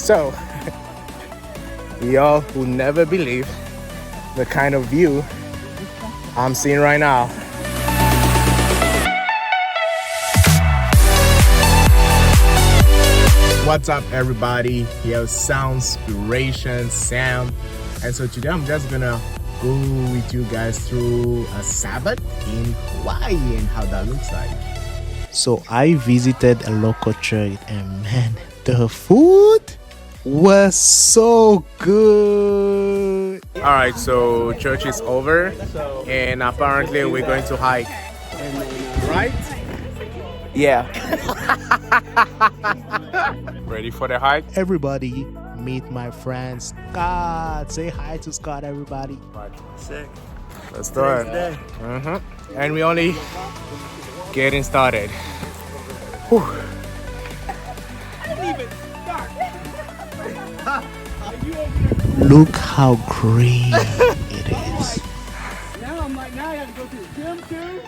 So, y'all will never believe the kind of view I'm seeing right now. What's up, everybody? Here's Soundspiration Sam, and so today I'm just gonna go with you guys through a Sabbath in Hawaii and how that looks like. So I visited a local church, and man, the food was so good. All right, so church is over, and apparently we're going to hike, right? Yeah. Ready for the hike? Everybody, meet my friend Scott. Say hi to Scott, everybody. Sick. Let's do it. And we only getting started. Whew. Look how green it is. Now I'm like, now I have to go to the gym too.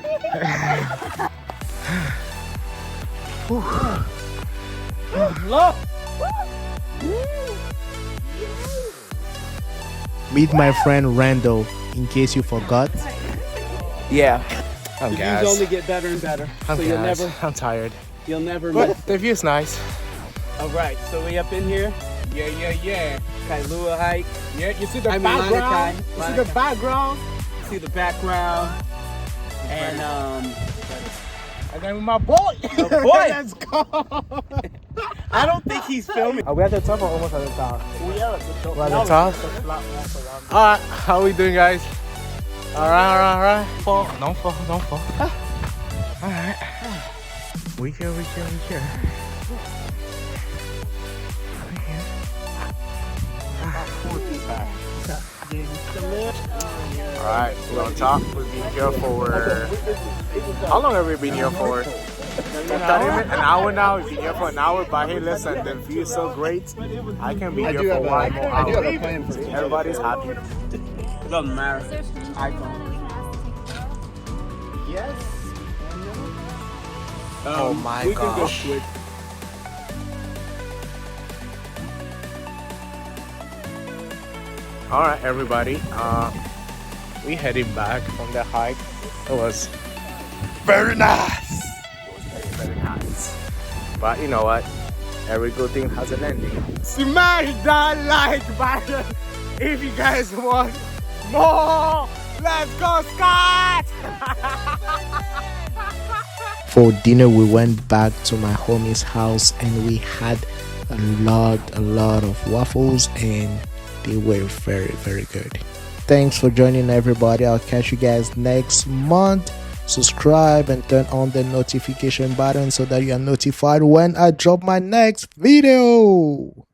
Look. Meet my friend Randall, in case you forgot. Yeah. I'm The views gassed. only get better and better. I'm So gassed. I'm tired. you'll never But miss. the view's nice. All right, so we up in here. Yeah. Kailua hike. Yeah, you see the I mean, background? Lanikai. You see the background? See the background. And And then with my boy. The boy. Let's go. I don't think he's filming. Are we at the top or almost at the top? We are at the top. We're at the top? Alright, how we doing, guys? Alright. Fall. Don't fall. Alright. We here. Alright, we're on top. We've been here for... How long have we been here for? An hour now. We've been here for an hour, but hey, listen, the view is so great. I can be here for one more hour. See, everybody's happy. It doesn't matter. iPhone. Yes. Oh my we can go gosh. quick. Alright, everybody. We heading back from the hike. It was very nice. Very nice. But you know what? Every good thing has an ending. Smash that like button if you guys want more. Let's go, Scott! For dinner, we went back to my homie's house and we had a lot of waffles, and they were very, very good. Thanks for joining, everybody. I'll catch you guys next month. Subscribe and turn on the notification button so that you are notified when I drop my next video.